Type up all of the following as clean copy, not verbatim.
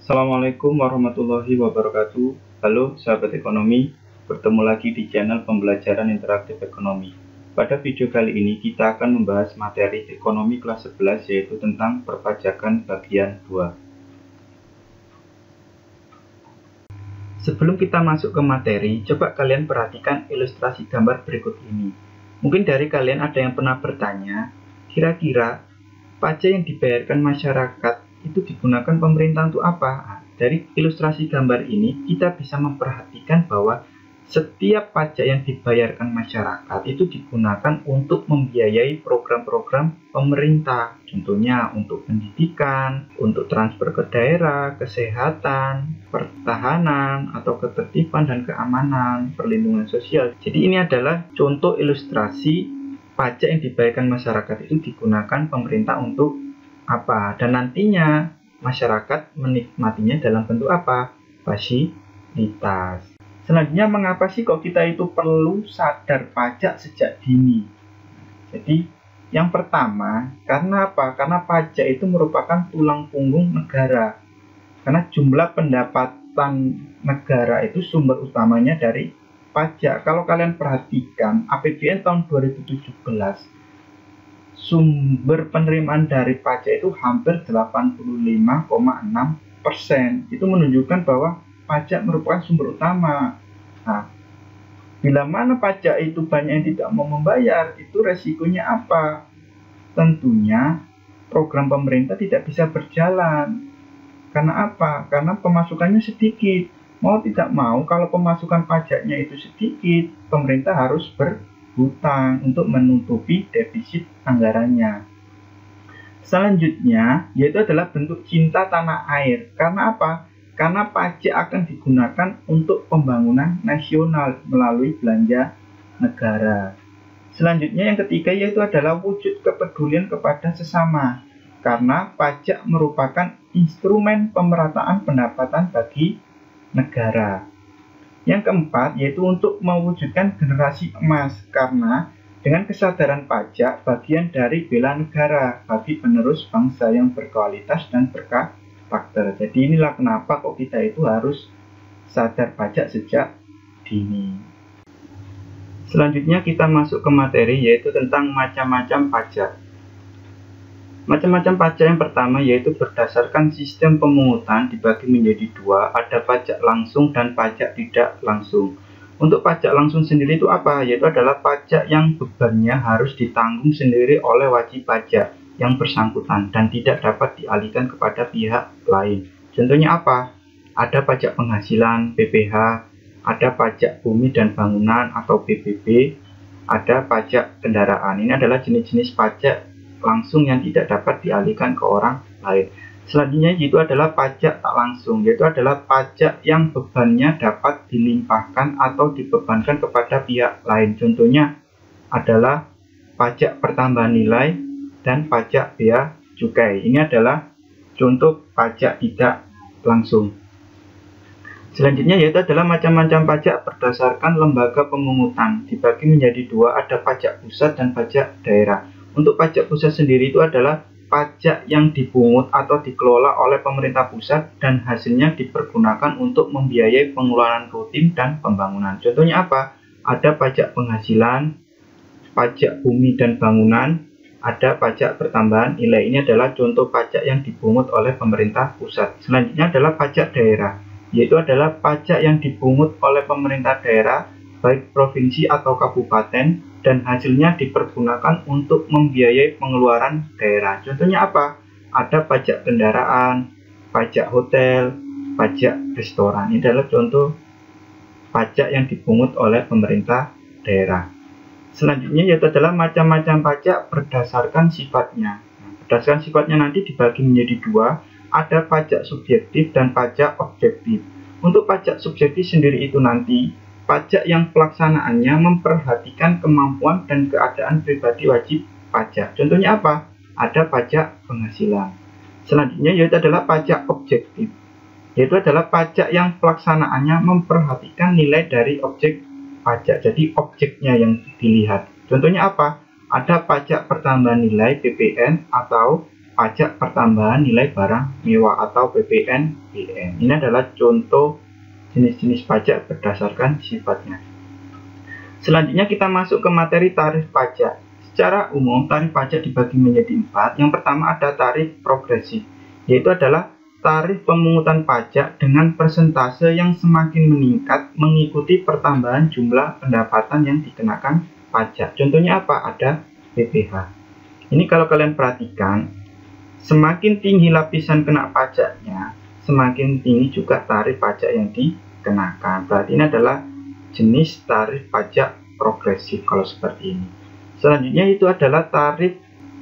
Assalamualaikum warahmatullahi wabarakatuh. Halo sahabat ekonomi, bertemu lagi di channel pembelajaran interaktif ekonomi. Pada video kali ini kita akan membahas materi ekonomi kelas 11 yaitu tentang perpajakan bagian 2. Sebelum kita masuk ke materi, coba kalian perhatikan ilustrasi gambar berikut ini. Mungkin dari kalian ada yang pernah bertanya, kira-kira pajak yang dibayarkan masyarakat itu digunakan pemerintah untuk apa? Dari ilustrasi gambar ini kita bisa memperhatikan bahwa setiap pajak yang dibayarkan masyarakat itu digunakan untuk membiayai program-program pemerintah. Contohnya untuk pendidikan, untuk transfer ke daerah, kesehatan, pertahanan, atau ketertiban dan keamanan, perlindungan sosial. Jadi ini adalah contoh ilustrasi pajak yang dibayarkan masyarakat itu digunakan pemerintah untuk apa, dan nantinya masyarakat menikmatinya dalam bentuk apa? Fasilitas. Selanjutnya, mengapa sih kok kita itu perlu sadar pajak sejak dini? Jadi yang pertama, karena apa? Karena pajak itu merupakan tulang punggung negara. Karena jumlah pendapatan negara itu sumber utamanya dari pajak. Kalau kalian perhatikan APBN tahun 2017, sumber penerimaan dari pajak itu hampir 85,6%. Itu menunjukkan bahwa pajak merupakan sumber utama. Nah, bila mana pajak itu banyak yang tidak mau membayar, itu resikonya apa? Tentunya program pemerintah tidak bisa berjalan. Karena apa? Karena pemasukannya sedikit. Mau tidak mau, kalau pemasukan pajaknya itu sedikit, pemerintah harus berhutang untuk menutupi defisit anggarannya. Selanjutnya, yaitu adalah bentuk cinta tanah air. Karena apa? Karena pajak akan digunakan untuk pembangunan nasional melalui belanja negara. Selanjutnya yang ketiga yaitu adalah wujud kepedulian kepada sesama. Karena pajak merupakan instrumen pemerataan pendapatan bagi negara. Yang keempat yaitu untuk mewujudkan generasi emas, karena dengan kesadaran pajak bagian dari bela negara bagi penerus bangsa yang berkualitas dan berkarakter. Jadi inilah kenapa kok kita itu harus sadar pajak sejak dini. Selanjutnya kita masuk ke materi yaitu tentang macam-macam pajak. Macam-macam pajak yang pertama yaitu berdasarkan sistem pemungutan dibagi menjadi dua, ada pajak langsung dan pajak tidak langsung. Untuk pajak langsung sendiri itu apa? Yaitu adalah pajak yang bebannya harus ditanggung sendiri oleh wajib pajak yang bersangkutan dan tidak dapat dialihkan kepada pihak lain. Contohnya apa? Ada pajak penghasilan (PPh), ada pajak bumi dan bangunan atau PBB, ada pajak kendaraan. Ini adalah jenis-jenis pajak langsung yang tidak dapat dialihkan ke orang lain. Selanjutnya yaitu adalah pajak tak langsung, yaitu adalah pajak yang bebannya dapat dilimpahkan atau dibebankan kepada pihak lain. Contohnya adalah pajak pertambahan nilai dan pajak bea cukai. Ini adalah contoh pajak tidak langsung. Selanjutnya yaitu adalah macam-macam pajak berdasarkan lembaga pemungutan. Dibagi menjadi dua, ada pajak pusat dan pajak daerah. Untuk pajak pusat sendiri itu adalah pajak yang dipungut atau dikelola oleh pemerintah pusat dan hasilnya dipergunakan untuk membiayai pengeluaran rutin dan pembangunan. Contohnya apa? Ada pajak penghasilan, pajak bumi dan bangunan, ada pajak pertambahan nilai. Ini adalah contoh pajak yang dipungut oleh pemerintah pusat. Selanjutnya adalah pajak daerah, yaitu adalah pajak yang dipungut oleh pemerintah daerah, baik provinsi atau kabupaten, dan hasilnya dipergunakan untuk membiayai pengeluaran daerah. Contohnya apa? Ada pajak kendaraan, pajak hotel, pajak restoran. Ini adalah contoh pajak yang dipungut oleh pemerintah daerah. Selanjutnya yaitu adalah macam-macam pajak berdasarkan sifatnya. Berdasarkan sifatnya nanti dibagi menjadi dua, ada pajak subjektif dan pajak objektif. Untuk pajak subjektif sendiri itu nanti pajak yang pelaksanaannya memperhatikan kemampuan dan keadaan pribadi wajib pajak. Contohnya apa? Ada pajak penghasilan. Selanjutnya yaitu adalah pajak objektif, yaitu adalah pajak yang pelaksanaannya memperhatikan nilai dari objek pajak. Jadi objeknya yang dilihat. Contohnya apa? Ada pajak pertambahan nilai (PPN) atau pajak pertambahan nilai barang mewah atau PPNBM. Ini adalah contoh jenis-jenis pajak berdasarkan sifatnya. Selanjutnya kita masuk ke materi tarif pajak. Secara umum tarif pajak dibagi menjadi 4. Yang pertama ada tarif progresif, yaitu adalah tarif pemungutan pajak dengan persentase yang semakin meningkat mengikuti pertambahan jumlah pendapatan yang dikenakan pajak. Contohnya apa? Ada BPH. Ini kalau kalian perhatikan, semakin tinggi lapisan kena pajaknya, semakin tinggi juga tarif pajak yang dikenakan. Berarti ini adalah jenis tarif pajak progresif kalau seperti ini. Selanjutnya itu adalah tarif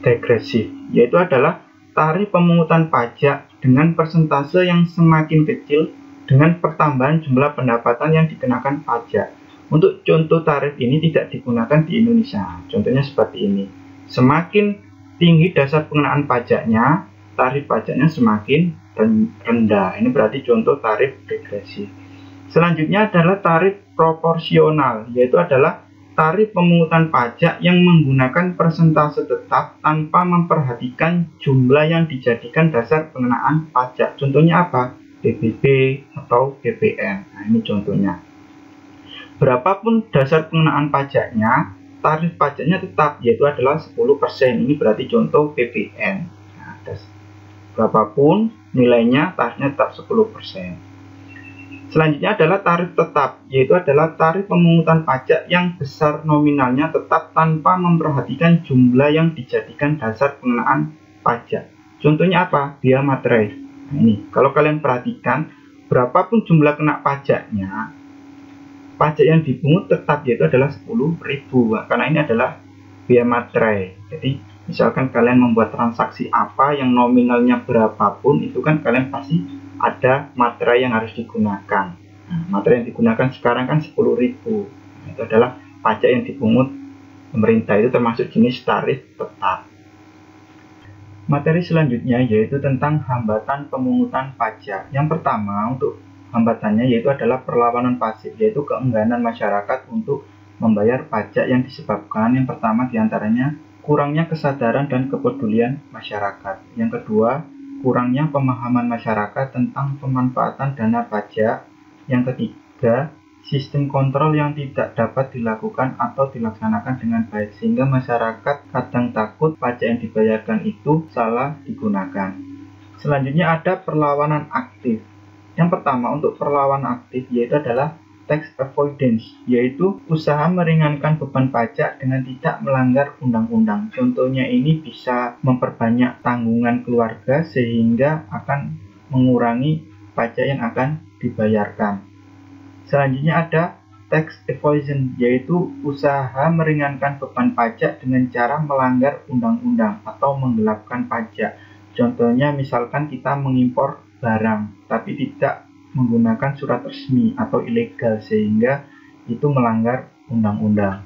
degresif, yaitu adalah tarif pemungutan pajak dengan persentase yang semakin kecil dengan pertambahan jumlah pendapatan yang dikenakan pajak. Untuk contoh tarif ini tidak digunakan di Indonesia. Contohnya seperti ini. Semakin tinggi dasar pengenaan pajaknya, tarif pajaknya semakin rendah. Ini berarti contoh tarif degresif. Selanjutnya adalah tarif proporsional, yaitu adalah tarif pemungutan pajak yang menggunakan persentase tetap tanpa memperhatikan jumlah yang dijadikan dasar pengenaan pajak. Contohnya apa? PBB atau PPN. Nah, ini contohnya. Berapapun dasar pengenaan pajaknya, tarif pajaknya tetap, yaitu adalah 10%. Ini berarti contoh PPN. Nah, berapapun nilainya, tarifnya tetap 10%. Selanjutnya adalah tarif tetap, yaitu adalah tarif pemungutan pajak yang besar nominalnya tetap tanpa memperhatikan jumlah yang dijadikan dasar pengenaan pajak. Contohnya apa? Biaya materai. Nah, ini, kalau kalian perhatikan, berapapun jumlah kena pajaknya, pajak yang dipungut tetap, yaitu adalah 10.000, karena ini adalah biaya materai. Jadi misalkan kalian membuat transaksi apa yang nominalnya berapapun, itu kan kalian pasti ada materai yang harus digunakan. Nah, materai yang digunakan sekarang kan 10.000. Nah, itu adalah pajak yang dipungut pemerintah, itu termasuk jenis tarif tetap. Materi selanjutnya yaitu tentang hambatan pemungutan pajak. Yang pertama untuk hambatannya yaitu adalah perlawanan pasif, yaitu keengganan masyarakat untuk membayar pajak yang disebabkan yang pertama diantaranya kurangnya kesadaran dan kepedulian masyarakat. Yang kedua, kurangnya pemahaman masyarakat tentang pemanfaatan dana pajak. Yang ketiga, sistem kontrol yang tidak dapat dilakukan atau dilaksanakan dengan baik sehingga masyarakat kadang takut pajak yang dibayarkan itu salah digunakan. Selanjutnya ada perlawanan aktif. Yang pertama untuk perlawanan aktif yaitu adalah tax avoidance, yaitu usaha meringankan beban pajak dengan tidak melanggar undang-undang. Contohnya ini bisa memperbanyak tanggungan keluarga sehingga akan mengurangi pajak yang akan dibayarkan. Selanjutnya ada tax evasion, yaitu usaha meringankan beban pajak dengan cara melanggar undang-undang atau menggelapkan pajak. Contohnya misalkan kita mengimpor barang tapi tidak menggunakan surat resmi atau ilegal sehingga itu melanggar undang-undang.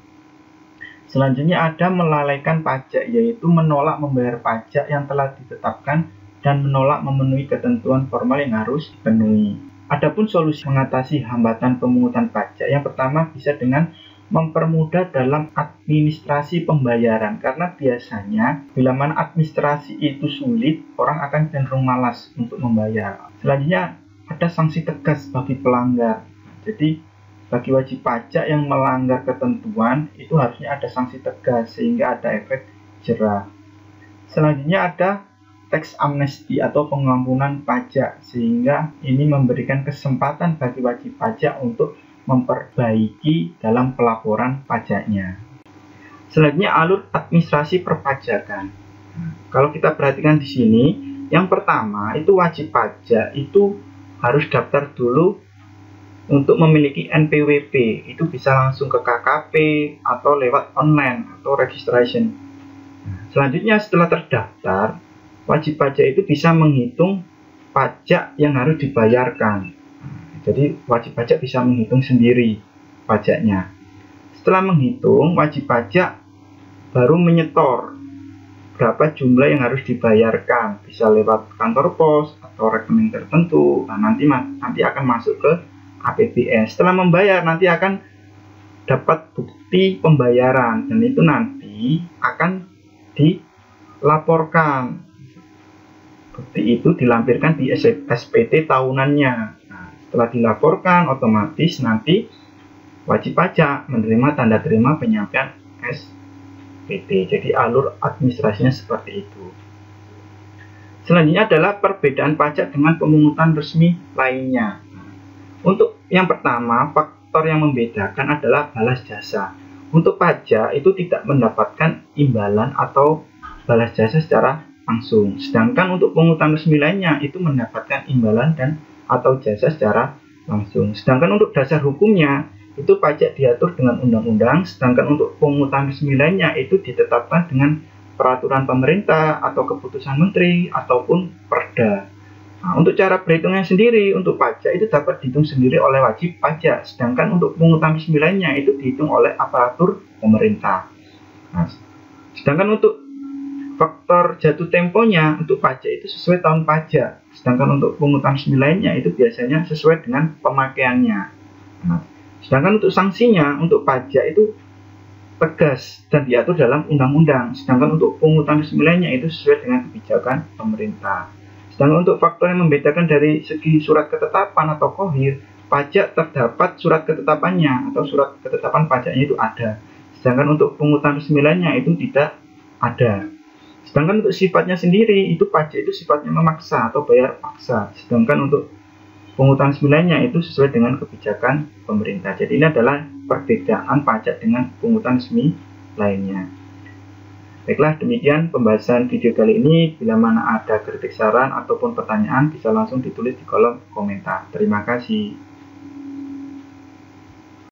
Selanjutnya ada melalaikan pajak, yaitu menolak membayar pajak yang telah ditetapkan dan menolak memenuhi ketentuan formal yang harus dipenuhi. Adapun solusi mengatasi hambatan pemungutan pajak yang pertama bisa dengan mempermudah dalam administrasi pembayaran, karena biasanya bila mana administrasi itu sulit, orang akan cenderung malas untuk membayar. Selanjutnya ada sanksi tegas bagi pelanggar. Jadi bagi wajib pajak yang melanggar ketentuan itu harusnya ada sanksi tegas sehingga ada efek jerah. Selanjutnya ada tax amnesty atau pengampunan pajak, sehingga ini memberikan kesempatan bagi wajib pajak untuk memperbaiki dalam pelaporan pajaknya. Selanjutnya alur administrasi perpajakan. Kalau kita perhatikan di sini, yang pertama itu wajib pajak itu harus daftar dulu untuk memiliki NPWP. Itu bisa langsung ke KKP atau lewat online atau registration. Selanjutnya setelah terdaftar, wajib pajak itu bisa menghitung pajak yang harus dibayarkan. Jadi wajib pajak bisa menghitung sendiri pajaknya. Setelah menghitung, wajib pajak baru menyetor berapa jumlah yang harus dibayarkan. Bisa lewat kantor pos atau rekening tertentu. Nah, nanti akan masuk ke APBS. Setelah membayar nanti akan dapat bukti pembayaran dan itu nanti akan dilaporkan bukti itu dilampirkan di SPT tahunannya. Nah, setelah dilaporkan, otomatis nanti wajib pajak menerima tanda terima penyampaian SPT. Jadi alur administrasinya seperti itu. Selanjutnya adalah perbedaan pajak dengan pemungutan resmi lainnya. Untuk yang pertama, faktor yang membedakan adalah balas jasa. Untuk pajak itu tidak mendapatkan imbalan atau balas jasa secara langsung. Sedangkan untuk pemungutan resmi lainnya itu mendapatkan imbalan dan atau jasa secara langsung. Sedangkan untuk dasar hukumnya itu pajak diatur dengan undang-undang, sedangkan untuk pemungutan resmi lainnya itu ditetapkan dengan peraturan pemerintah atau keputusan menteri ataupun perda. Nah, untuk cara perhitungannya sendiri, untuk pajak itu dapat dihitung sendiri oleh wajib pajak, sedangkan untuk pemungutan resmi lainnya itu dihitung oleh aparatur pemerintah. Nah, sedangkan untuk faktor jatuh temponya untuk pajak itu sesuai tahun pajak, sedangkan untuk pemungutan resmi lainnya itu biasanya sesuai dengan pemakaiannya. Nah, sedangkan untuk sanksinya untuk pajak itu tegas dan diatur dalam undang-undang, sedangkan untuk pemungutan resmi lainnya itu sesuai dengan kebijakan pemerintah. Sedangkan untuk faktor yang membedakan dari segi surat ketetapan atau khohir, pajak terdapat surat ketetapannya atau surat ketetapan pajaknya itu ada, sedangkan untuk pemungutan resmi lainnya itu tidak ada. Sedangkan untuk sifatnya sendiri, itu pajak itu sifatnya memaksa atau bayar paksa. Sedangkan untuk pemungutan resmi lainnya itu sesuai dengan kebijakan pemerintah. Jadi ini adalah perbedaan pajak dengan pemungutan resmi lainnya. Baiklah, demikian pembahasan video kali ini. Bila mana ada kritik, saran, ataupun pertanyaan, bisa langsung ditulis di kolom komentar. Terima kasih.